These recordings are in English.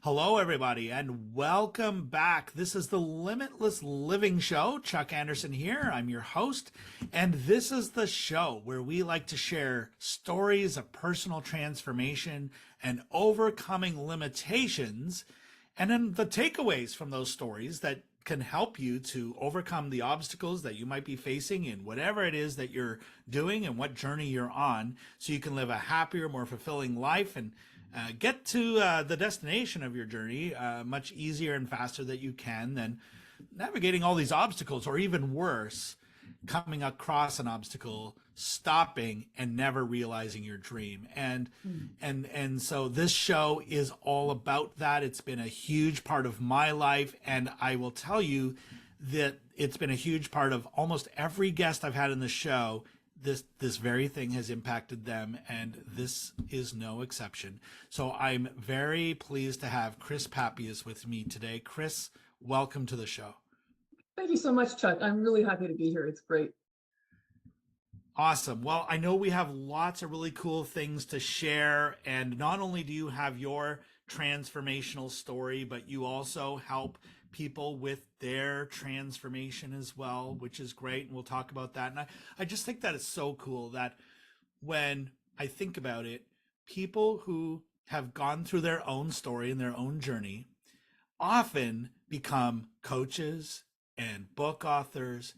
Hello, everybody, and welcome back. This is the Limitless Living Show. Chuck Anderson here. I'm your host, and this is the show where we like to share stories of personal transformation and overcoming limitations, and then the takeaways from those stories that can help you to overcome the obstacles that you might be facing in whatever it is that you're doing and what journey you're on, so you can live a happier, more fulfilling life and get to the destination of your journey much easier and faster that you can than navigating all these obstacles, or even worse, coming across an obstacle, stopping and never realizing your dream. And so this show is all about that. It's been a huge part of my life, and I will tell you that it's been a huge part of almost every guest I've had in the show. This very thing has impacted them, and this is no exception. So I'm very pleased to have Krys Pappius with me today. Krys, welcome to the show. Thank you so much, Chuck. I'm really happy to be here. It's great. Awesome. Well, I know we have lots of really cool things to share, and not only do you have your transformational story, but you also help people with their transformation as well, which is great. And we'll talk about that. And I just think that it's so cool that when I think about it, people who have gone through their own story and their own journey often become coaches and book authors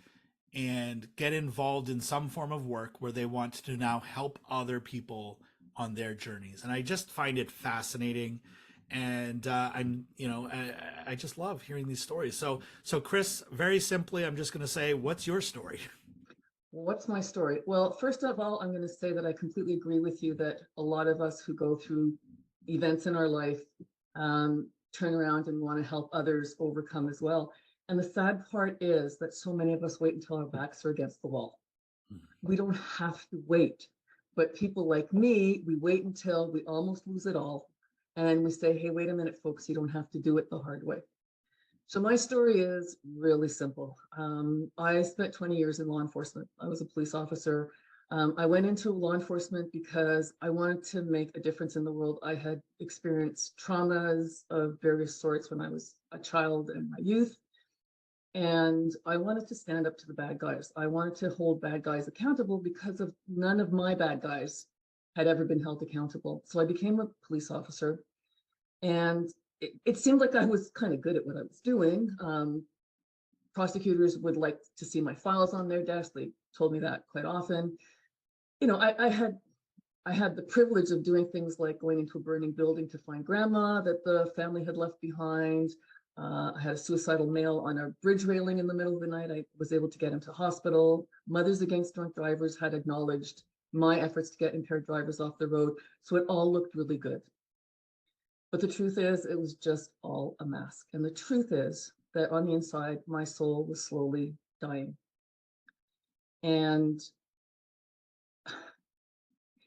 and get involved in some form of work where they want to now help other people on their journeys. And I just find it fascinating. And I just love hearing these stories. So Krys, very simply, I'm just going to say, what's your story? What's my story? Well, first of all, I'm going to say that I completely agree with you that a lot of us who go through events in our life turn around and want to help others overcome as well. And the sad part is that so many of us wait until our backs are against the wall. We don't have to wait. But people like me, we wait until we almost lose it all. And we say, hey, wait a minute, folks, you don't have to do it the hard way. So my story is really simple. I spent 20 years in law enforcement. I was a police officer. I went into law enforcement because I wanted to make a difference in the world. I had experienced traumas of various sorts when I was a child and my youth. And I wanted to stand up to the bad guys. I wanted to hold bad guys accountable because of none of my bad guys had ever been held accountable. So I became a police officer, and it seemed like I was kind of good at what I was doing. Prosecutors would like to see my files on their desk. They told me that quite often. You know, I had the privilege of doing things like going into a burning building to find grandma that the family had left behind. I had a suicidal male on a bridge railing in the middle of the night. I was able to get him to hospital. Mothers Against Drunk Drivers had acknowledged my efforts to get impaired drivers off the road. So it all looked really good. But the truth is, it was just all a mask. And the truth is that on the inside, my soul was slowly dying. And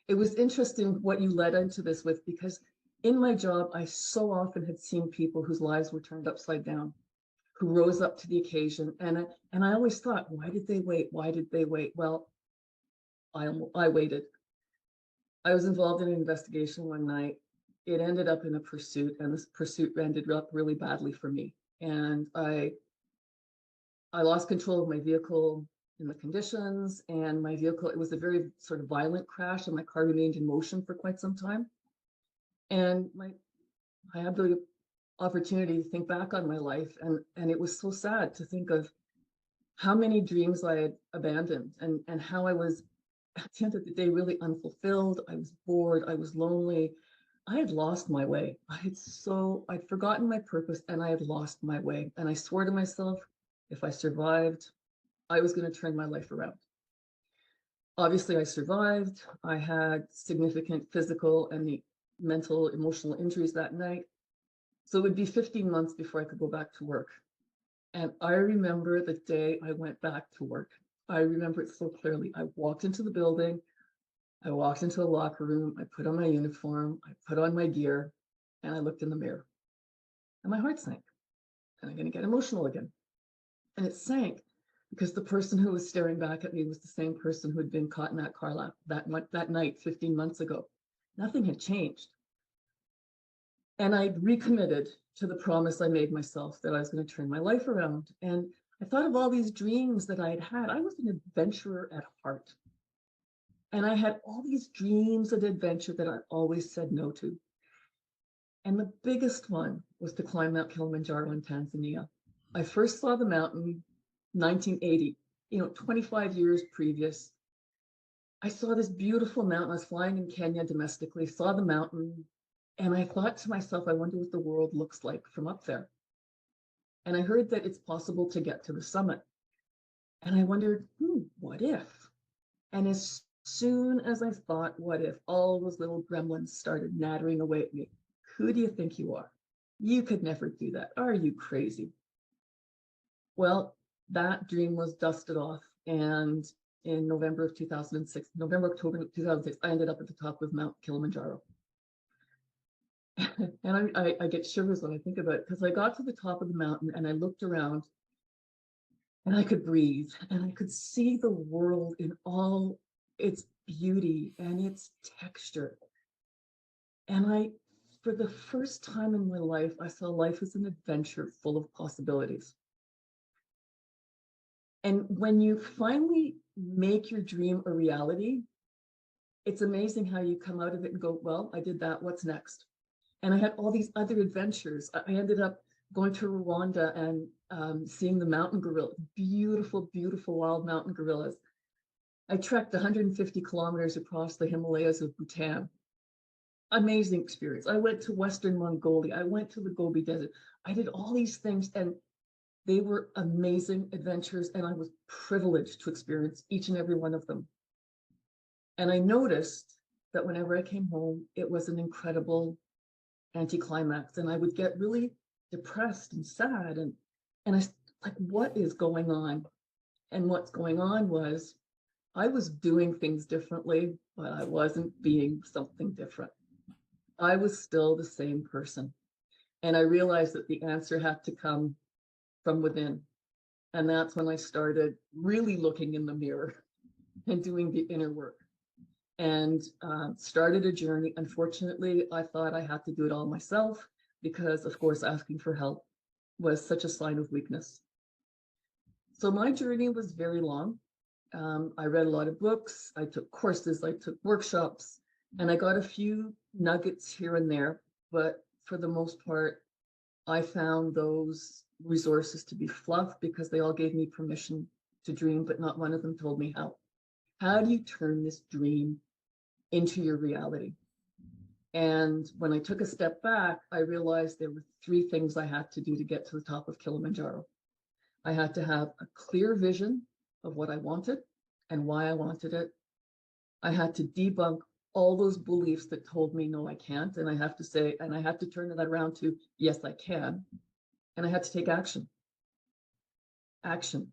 it was interesting what you led into this with, because in my job, I so often had seen people whose lives were turned upside down, who rose up to the occasion. And I always thought, why did they wait? Why did they wait? Well, I waited. I was involved in an investigation one night. It ended up in a pursuit, and this pursuit ended up really badly for me. And I lost control of my vehicle in the conditions, and my vehicle, it was a very sort of violent crash, and my car remained in motion for quite some time. And I had the opportunity to think back on my life, and it was so sad to think of how many dreams I had abandoned, and how I was, at the end of the day, really unfulfilled. I was bored. I was lonely. I had lost my way. I'd forgotten my purpose, and I had lost my way. And I swore to myself, if I survived, I was going to turn my life around. Obviously, I survived. I had significant physical and mental, emotional injuries that night. So it would be 15 months before I could go back to work. And I remember the day I went back to work. I remember it so clearly. I walked into the building. I walked into the locker room. I put on my uniform. I put on my gear, and I looked in the mirror. And my heart sank. And I'm going to get emotional again. And it sank because the person who was staring back at me was the same person who had been caught in that car lap that night 15 months ago. Nothing had changed. And I recommitted to the promise I made myself that I was going to turn my life around. And I thought of all these dreams that I had had. I was an adventurer at heart. And I had all these dreams of adventure that I always said no to. And the biggest one was to climb Mount Kilimanjaro in Tanzania. I first saw the mountain 1980, 25 years previous. I saw this beautiful mountain. I was flying in Kenya domestically, saw the mountain, and I thought to myself, I wonder what the world looks like from up there. And I heard that it's possible to get to the summit. And I wondered, what if? And as soon as I thought, what if, all those little gremlins started nattering away at me. Who do you think you are? You could never do that. Are you crazy? Well, that dream was dusted off. And in October 2006, I ended up at the top of Mount Kilimanjaro. And I get shivers when I think about it, because I got to the top of the mountain and I looked around and I could breathe and I could see the world in all its beauty and its texture. And for the first time in my life, I saw life as an adventure full of possibilities. And when you finally make your dream a reality, it's amazing how you come out of it and go, well, I did that, what's next? And I had all these other adventures. I ended up going to Rwanda and seeing the mountain gorilla, beautiful, beautiful wild mountain gorillas. I trekked 150 kilometers across the Himalayas of Bhutan. Amazing experience. I went to Western Mongolia. I went to the Gobi Desert. I did all these things, and they were amazing adventures, and I was privileged to experience each and every one of them. And I noticed that whenever I came home, it was an incredible anticlimax, and I would get really depressed and sad, and I like, what is going on? And what's going on was I was doing things differently, but I wasn't being something different. I was still the same person. And I realized that the answer had to come from within. And that's when I started really looking in the mirror and doing the inner work, and started a journey. Unfortunately, I thought I had to do it all myself because, of course, asking for help was such a sign of weakness. So my journey was very long. I read a lot of books, I took courses, I took workshops, and I got a few nuggets here and there. But for the most part, I found those resources to be fluff because they all gave me permission to dream, but not one of them told me how. How do you turn this dream into your reality? And when I took a step back, I realized there were three things I had to do to get to the top of Kilimanjaro. I had to have a clear vision of what I wanted and why I wanted it. I had to debunk all those beliefs that told me, no, I can't. And I have to say, and I had to turn that around to, yes, I can. And I had to take action. Action.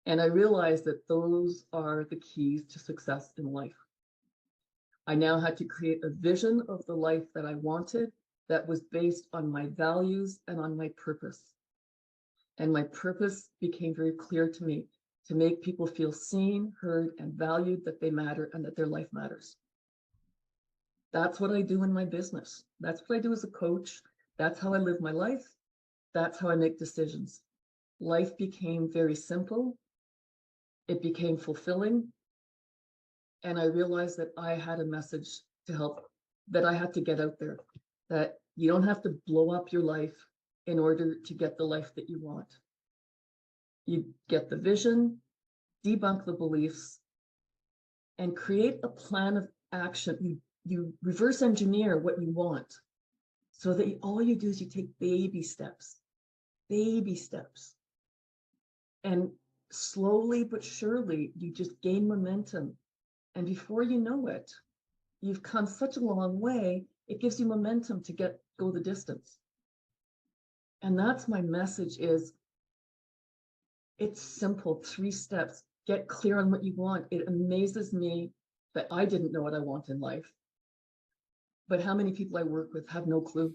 And I realized that those are the keys to success in life. I now had to create a vision of the life that I wanted that was based on my values and on my purpose. And my purpose became very clear to me, to make people feel seen, heard, and valued, that they matter and that their life matters. That's what I do in my business. That's what I do as a coach. That's how I live my life. That's how I make decisions. Life became very simple. It became fulfilling. And I realized that I had a message to help, that I had to get out there, that you don't have to blow up your life in order to get the life that you want. You get the vision, debunk the beliefs, and create a plan of action. You reverse engineer what you want, so that all you do is you take baby steps, and slowly but surely you just gain momentum. And before you know it, you've come such a long way, it gives you momentum to go the distance. And that's my message is, it's simple, 3 steps. Get clear on what you want. It amazes me that I didn't know what I want in life. But how many people I work with have no clue.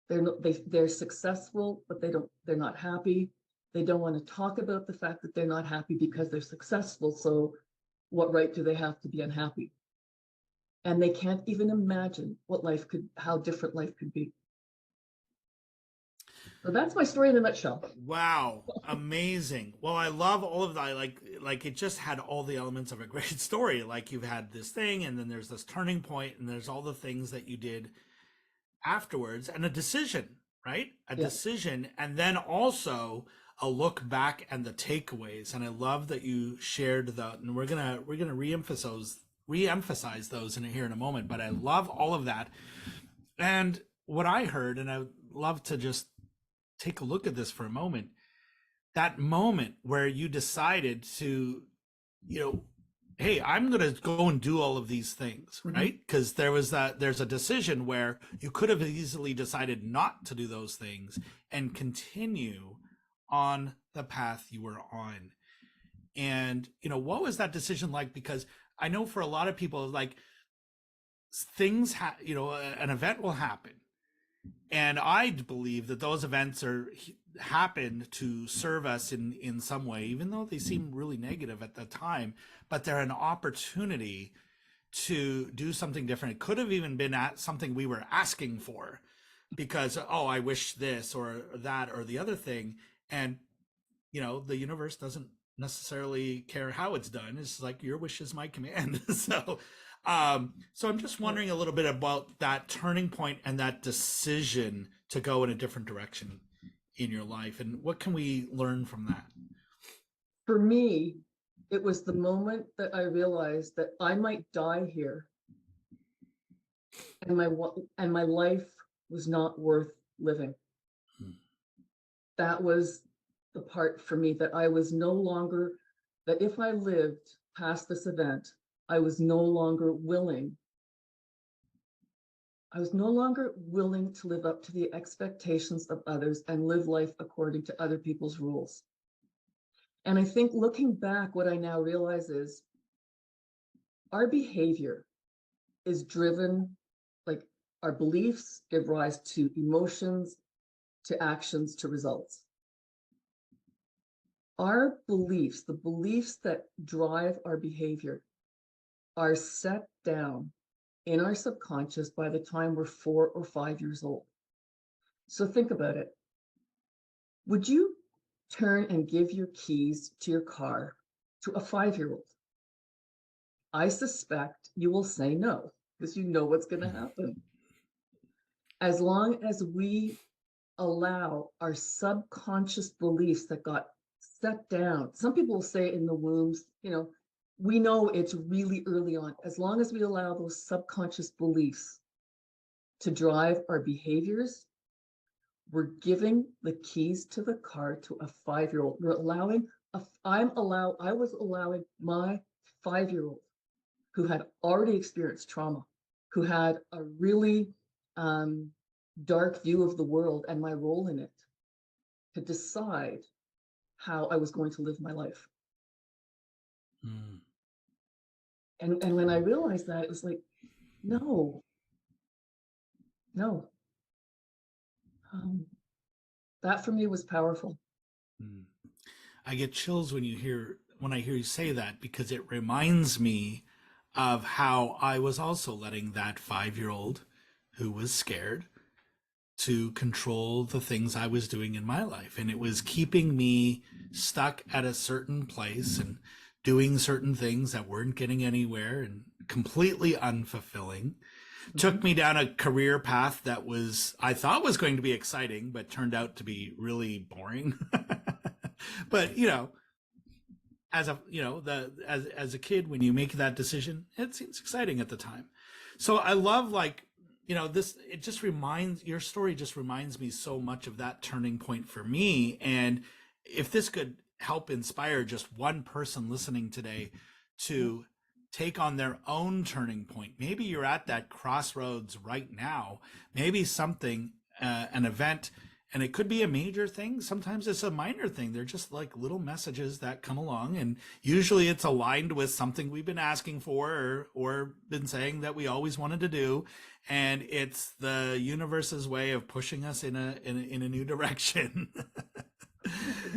They're successful, but they're not happy. They don't want to talk about the fact that they're not happy because they're successful. So what right do they have to be unhappy? and they can't even imagine how different life could be. So that's my story in a nutshell. Wow, amazing. Well, I love all of that. Like it just had all the elements of a great story. Like you've had this thing, and then there's this turning point, and there's all the things that you did afterwards, and a decision, right? A Yeah. decision, and then also a look back and the takeaways. And I love that you shared that, and we're gonna reemphasize those here in a moment. But I love all of that. And what I heard, and I would love to just take a look at this for a moment, that moment where you decided to, hey, I'm going to go and do all of these things, right? Because there's a decision where you could have easily decided not to do those things and continue on the path you were on. And, what was that decision like? Because I know for a lot of people, like things, an event will happen. And I believe that those events happen to serve us in some way, even though they seem really negative at the time, but they're an opportunity to do something different. It could have even been something we were asking for because, oh, I wish this or that or the other thing. And, the universe doesn't necessarily care how it's done. It's like your wish is my command. So I'm just wondering a little bit about that turning point and that decision to go in a different direction in your life, and what can we learn from that? For me, it was the moment that I realized that I might die here, and my life was not worth living. That was the part for me that I was no longer, that if I lived past this event, I was no longer willing to live up to the expectations of others and live life according to other people's rules. And I think looking back, what I now realize is our behavior is driven, like our beliefs give rise to emotions, to actions, to results. Our beliefs, the beliefs that drive our behavior, are set down in our subconscious by the time we're 4 or 5 years old. So think about it. Would you turn and give your keys to your car to a 5-year-old? I suspect you will say no, because you know what's going to happen. As long as we allow our subconscious beliefs that got set down, some people will say in the wombs, we know it's really early on. As long as we allow those subconscious beliefs to drive our behaviors, we're giving the keys to the car to a 5-year-old. I was allowing my 5-year-old, who had already experienced trauma, who had a really dark view of the world and my role in it, to decide how I was going to live my life. And when I realized that, it was like, no. That for me was powerful. I get chills when I hear you say that, because it reminds me of how I was also letting that 5-year-old who was scared to control the things I was doing in my life. And it was keeping me stuck at a certain place and doing certain things that weren't getting anywhere and completely unfulfilling. Took me down a career path that I thought was going to be exciting, but turned out to be really boring. But, as a kid, when you make that decision, it seems exciting at the time. So I love, your story just reminds me so much of that turning point for me. And if this could help inspire just one person listening today to take on their own turning point, maybe you're at that crossroads right now, maybe something, an event, and it could be a major thing. Sometimes it's a minor thing. They're just like little messages that come along, and usually it's aligned with something we've been asking for or been saying that we always wanted to do. And it's the universe's way of pushing us in a new direction.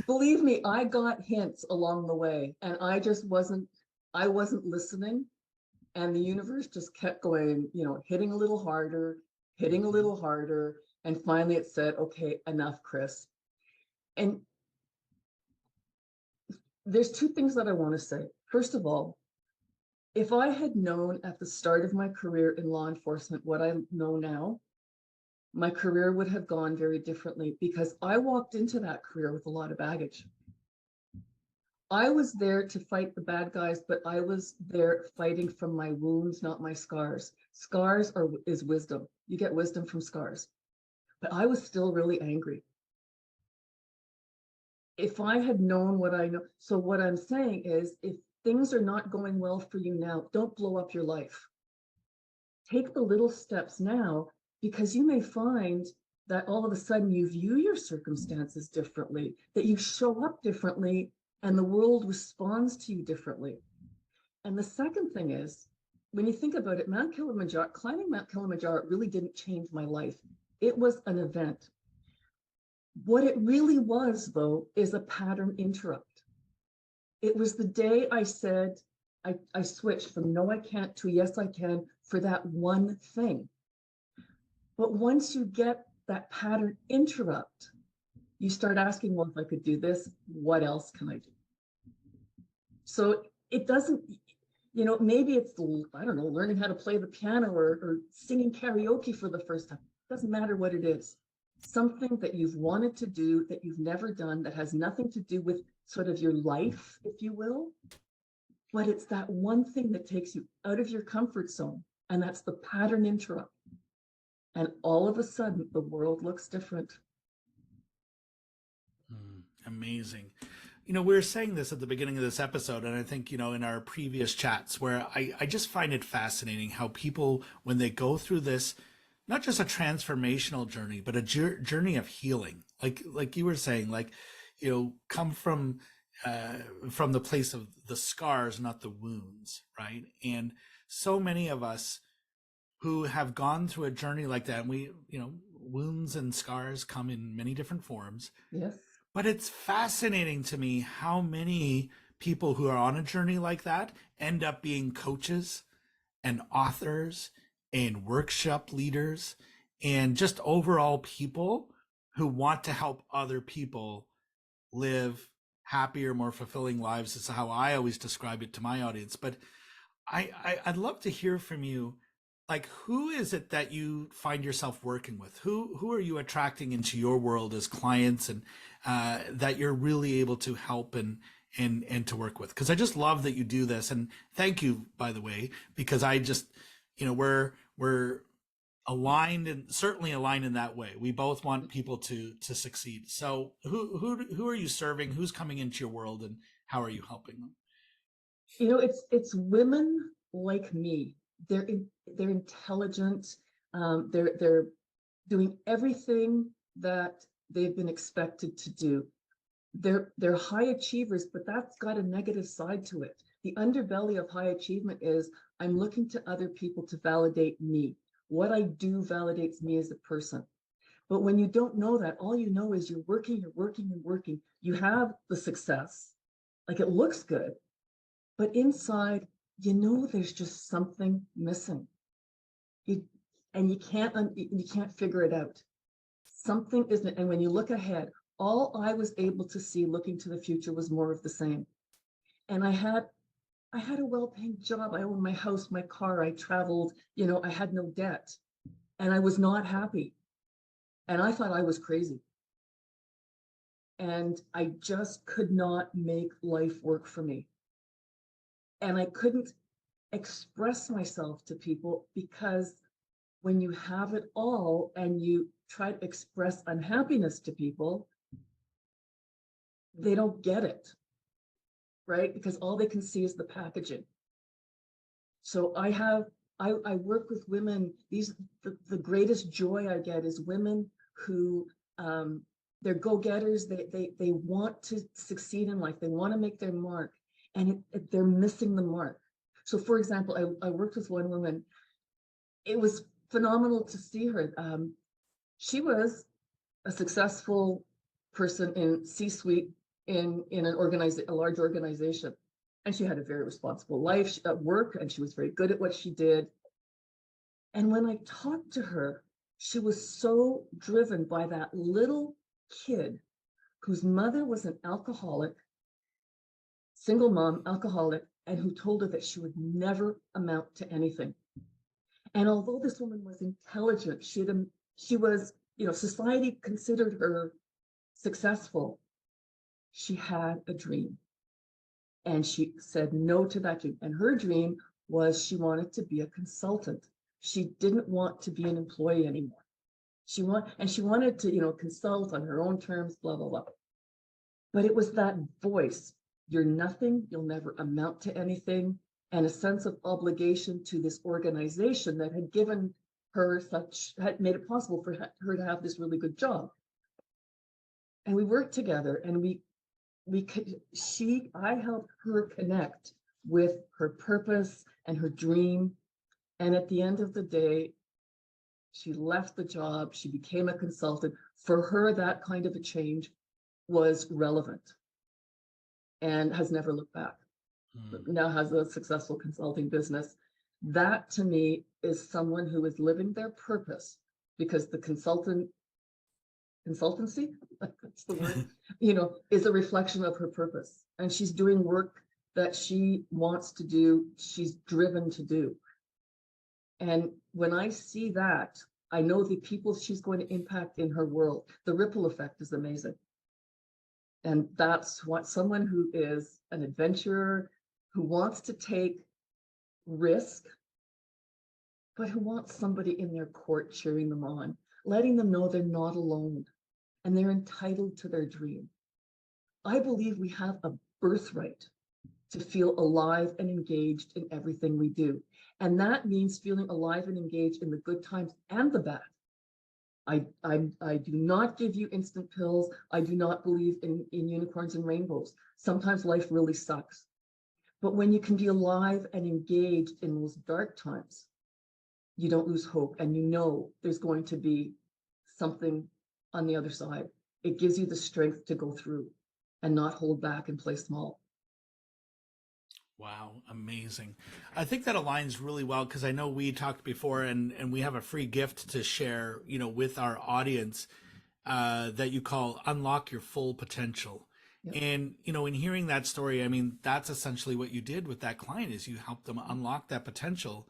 Believe me, I got hints along the way, and I wasn't listening. And the universe just kept going, hitting a little harder, hitting a little harder. And finally it said, okay, enough, Krys. And there's two things that I want to say. First of all, if I had known at the start of my career in law enforcement what I know now, my career would have gone very differently, because I walked into that career with a lot of baggage. I was there to fight the bad guys, but I was there fighting from my wounds, not my scars. Scars is wisdom. You get wisdom from scars. But I was still really angry. If I had known what I know, so what I'm saying is, if things are not going well for you now, don't blow up your life. Take the little steps now, because you may find that all of a sudden you view your circumstances differently, that you show up differently, and the world responds to you differently. And the second thing is, when you think about it, climbing Mount Kilimanjaro really didn't change my life. It was an event. What it really was, though, is a pattern interrupt. It was the day I said, I switched from no, I can't to yes, I can, for that one thing. But once you get that pattern interrupt, you start asking, well, if I could do this, what else can I do? So it doesn't, maybe it's, I don't know, learning how to play the piano or singing karaoke for the first time. It doesn't matter what it is. Something that you've wanted to do, that you've never done, that has nothing to do with sort of your life, if you will. But it's that one thing that takes you out of your comfort zone. And that's the pattern interrupt. And all of a sudden, the world looks different. Amazing. We were saying this at the beginning of this episode, and I think, in our previous chats, where I just find it fascinating how people, when they go through this, not just a transformational journey, but a journey of healing, like you were saying, come from the place of the scars, not the wounds, right? And so many of us who have gone through a journey like that, and we, wounds and scars come in many different forms. Yes. But it's fascinating to me how many people who are on a journey like that end up being coaches and authors and workshop leaders and just overall people who want to help other people live happier, more fulfilling lives. Is how I always describe it to my audience. But I'd love to hear from you. Who is it that you find yourself working with? Who are you attracting into your world as clients, and that you're really able to help and to work with? Because I just love that you do this, and thank you, by the way, because I just, we're aligned, and certainly aligned in that way. We both want people to succeed. So who are you serving? Who's coming into your world, and how are you helping them? It's women like me. They're intelligent. They're doing everything that they've been expected to do. They're high achievers, but that's got a negative side to it. The underbelly of high achievement is, I'm looking to other people to validate me. What I do validates me as a person. But when you don't know that, all you know is you're working. You have the success, it looks good, but inside, there's just something missing. You can't figure it out. Something isn't, and when you look ahead, all I was able to see looking to the future was more of the same. And I had a well-paying job. I owned my house, my car, I traveled, I had no debt, and I was not happy. And I thought I was crazy. And I just could not make life work for me. And I couldn't express myself to people, because when you have it all and you try to express unhappiness to people, they don't get it, right? Because all they can see is the packaging. So I work with women. The greatest joy I get is women who they're go-getters. They want to succeed in life. They want to make their mark, and they're missing the mark. So, for example, I worked with one woman. It was phenomenal to see her. She was a successful person in C-suite in a large organization. And she had a very responsible life at work, and she was very good at what she did. And when I talked to her, she was so driven by that little kid whose mother was an alcoholic, single mom, alcoholic, and who told her that she would never amount to anything. And although this woman was intelligent, she was, society considered her successful. She had a dream, and she said no to that dream. And her dream was she wanted to be a consultant. She didn't want to be an employee anymore. She wanted to, consult on her own terms, blah, blah, blah. But it was that voice, you're nothing, you'll never amount to anything, and a sense of obligation to this organization that had given her had made it possible for her to have this really good job. And we worked together, and I helped her connect with her purpose and her dream. And at the end of the day, she left the job, she became a consultant. For her, that kind of a change was relevant and has never looked back. Now has a successful consulting business. That to me is someone who is living their purpose, because the consultancy, that's the word, is a reflection of her purpose. And she's doing work that she wants to do, she's driven to do. And when I see that, I know the people she's going to impact in her world. The ripple effect is amazing. And that's what someone who is an adventurer, who wants to take risk, but who wants somebody in their court cheering them on, letting them know they're not alone and they're entitled to their dream. I believe we have a birthright to feel alive and engaged in everything we do. And that means feeling alive and engaged in the good times and the bad. I do not give you instant pills. I do not believe in unicorns and rainbows. Sometimes life really sucks. But when you can be alive and engaged in those dark times, you don't lose hope, and there's going to be something on the other side. It gives you the strength to go through and not hold back and play small. Wow, amazing. I think that aligns really well, because I know we talked before, and we have a free gift to share, with our audience, that you call Unlock Your Full Potential. Yep. And, in hearing that story, I mean, that's essentially what you did with that client, is you helped them unlock that potential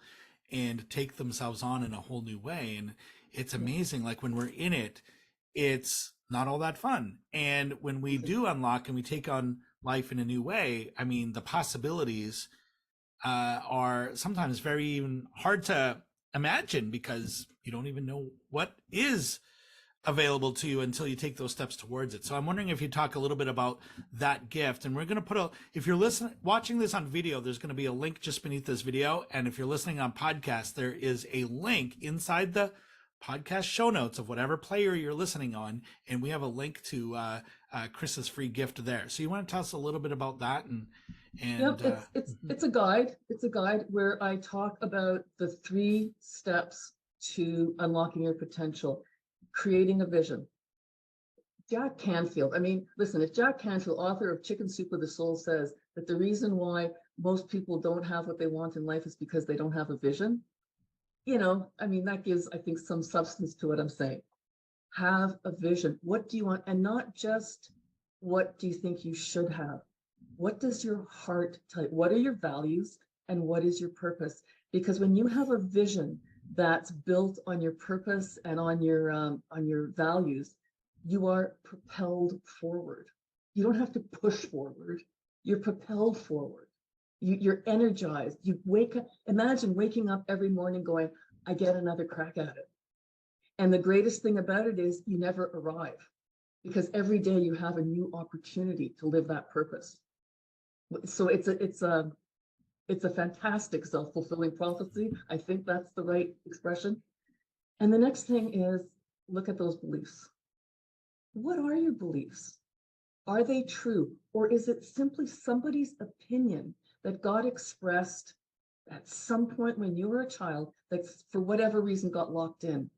and take themselves on in a whole new way. And it's amazing. Like, when we're in it, it's not all that fun. And when we do unlock and we take on life in a new way, I mean, the possibilities are sometimes very even hard to imagine, because you don't even know what is available to you until you take those steps towards it. So I'm wondering if you talk a little bit about that gift. And we're going to if you're watching this on video, there's going to be a link just beneath this video. And if you're listening on podcast, there is a link inside the podcast show notes of whatever player you're listening on, and we have a link to Krys's free gift there. So you want to tell us a little bit about that? Yep, it's a guide. It's a guide where I talk about the 3 steps to unlocking your potential. Creating a vision. Jack Canfield, listen, if Jack Canfield, author of Chicken Soup of the Soul, says that the reason why most people don't have what they want in life is because they don't have a vision, that gives, I think, some substance to what I'm saying. Have a vision. What do you want? And not just what do you think you should have? What does your heart tell you? What are your values and what is your purpose? Because when you have a vision that's built on your purpose and on your values, you are propelled forward. You don't have to push forward. You're propelled forward. You're energized. You wake up. Imagine waking up every morning going, I get another crack at it. And the greatest thing about it is you never arrive, because every day you have a new opportunity to live that purpose. So it's a fantastic self-fulfilling prophecy. I think that's the right expression. And the next thing is, look at those beliefs. What are your beliefs? Are they true? Or is it simply somebody's opinion that God expressed at some point when you were a child that for whatever reason got locked in?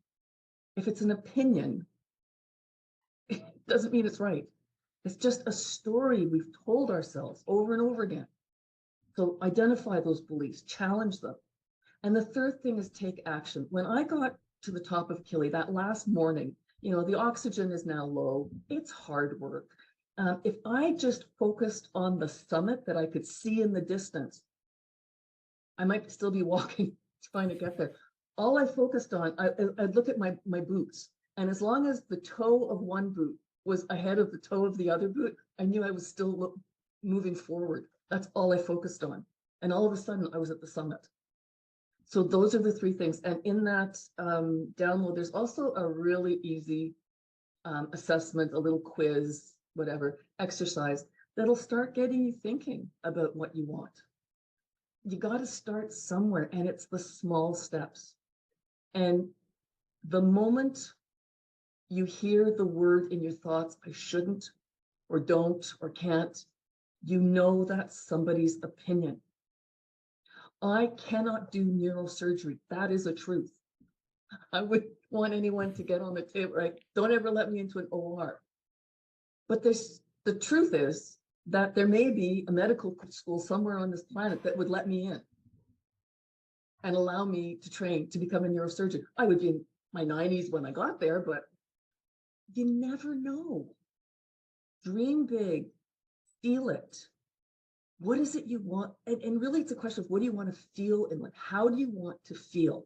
If it's an opinion, it doesn't mean it's right. It's just a story we've told ourselves over and over again. So identify those beliefs, challenge them. And the third thing is take action. When I got to the top of Killy that last morning, the oxygen is now low. It's hard work. If I just focused on the summit that I could see in the distance, I might still be walking, trying to get there. All I focused on, I'd look at my boots. And as long as the toe of one boot was ahead of the toe of the other boot, I knew I was still moving forward. That's all I focused on. And all of a sudden I was at the summit. So those are the three things. And in that download, there's also a really easy assessment, a little quiz, whatever, exercise that'll start getting you thinking about what you want. You got to start somewhere, and it's the small steps. And the moment you hear the word in your thoughts, I shouldn't, or don't, or can't, you know that's somebody's opinion. I cannot do neurosurgery. That is a truth. I wouldn't want anyone to get on the table, right? Don't ever let me into an OR. But the truth is that there may be a medical school somewhere on this planet that would let me in and allow me to train to become a neurosurgeon. I would be in my 90s when I got there, but you never know. Dream big, feel it. What is it you want? And really it's a question of what do you want to feel and how do you want to feel?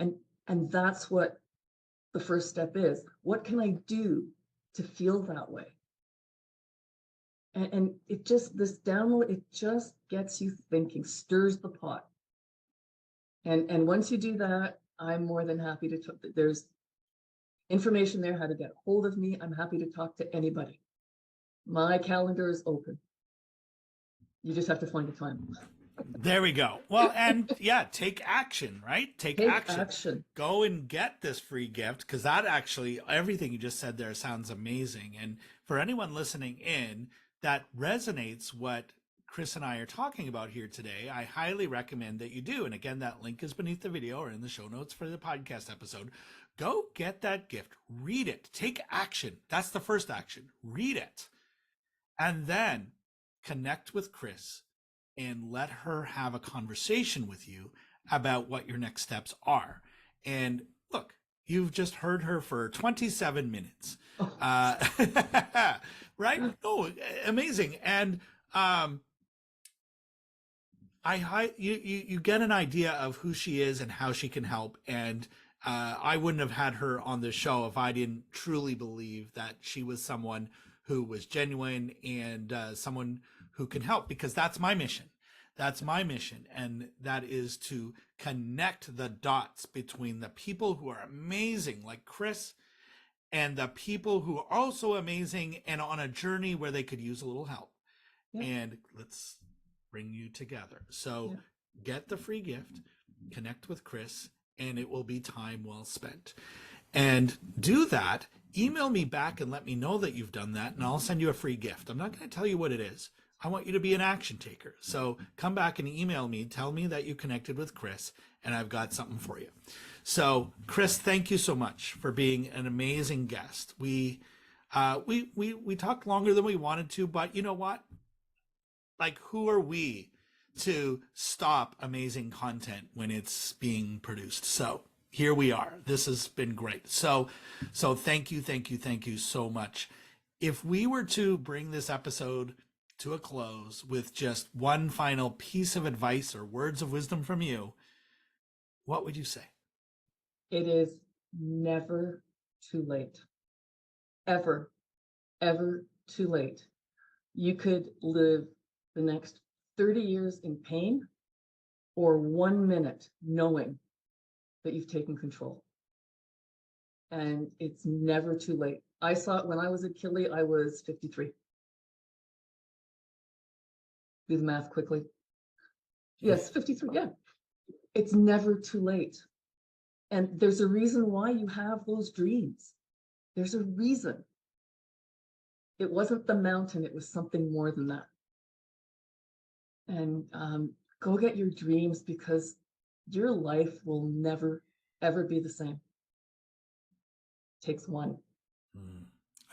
And that's what the first step is. What can I do to feel that way? And it just, this download, it just gets you thinking, stirs the pot. And once you do that, I'm more than happy to talk. There's information there how to get a hold of me. I'm happy to talk to anybody. My calendar is open. You just have to find the time. There we go. Well, and yeah, take action, right? Take action. Go and get this free gift, because that actually, everything you just said there sounds amazing. And for anyone listening in that resonates what Krys and I are talking about here today, I highly recommend that you do. And again, that link is beneath the video or in the show notes for the podcast episode. Go get that gift, read it, take action. That's the first action. Read it. And then connect with Krys and let her have a conversation with you about what your next steps are. And look, you've just heard her for 27 minutes. Right? Oh, amazing. And you get an idea of who she is and how she can help. And I wouldn't have had her on the show if I didn't truly believe that she was someone who was genuine and someone who can help, because that's my mission. That's my mission. And that is to connect the dots between the people who are amazing, like Krys, and the people who are also amazing and on a journey where they could use a little help. Yeah. And let's bring you together. So get the free gift, connect with Krys, and it will be time well spent. And do that. Email me back and let me know that you've done that, and I'll send you a free gift. I'm not going to tell you what it is. I want you to be an action taker. So come back and email me, tell me that you connected with Krys, and I've got something for you. So Krys, thank you so much for being an amazing guest. We talked longer than we wanted to, but you know what? Like, who are we to stop amazing content when it's being produced? So here we are. This has been great. So thank you so much. If we were to bring this episode to a close with just one final piece of advice or words of wisdom from you, what would you say? It is never too late. Ever, ever too late. You could live the next 30 years in pain or 1 minute knowing that you've taken control. And it's never too late. I saw it when I was at Killy, I was 53. Do the math quickly. Yes, 53, yeah. It's never too late. And there's a reason why you have those dreams. There's a reason. It wasn't the mountain, it was something more than that. And go get your dreams, because your life will never, ever be the same. It takes one.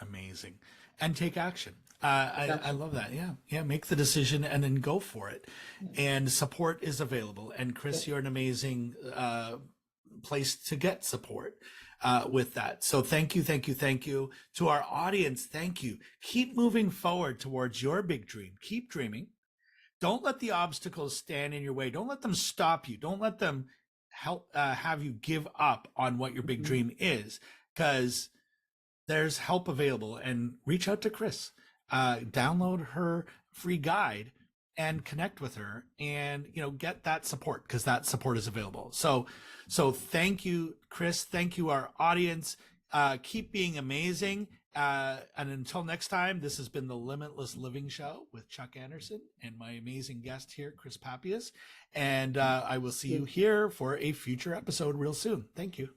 Amazing. And take action. I love that. Yeah. Yeah. Make the decision and then go for it. And support is available. And Krys, you're an amazing place to get support with that. So thank you, thank you, thank you to our audience. Thank you. Keep moving forward towards your big dream. Keep dreaming. Don't let the obstacles stand in your way. Don't let them stop you. Don't let them help have you give up on what your big dream is, because there's help available. And reach out to Krys. Download her free guide and connect with her, and get that support, because that support is available. So thank you, Krys. Thank you, our audience. Keep being amazing. And until next time, this has been the Limitless Living Show with Chuck Anderson and my amazing guest here, Krys Pappius. And I will see you here for a future episode real soon. Thank you.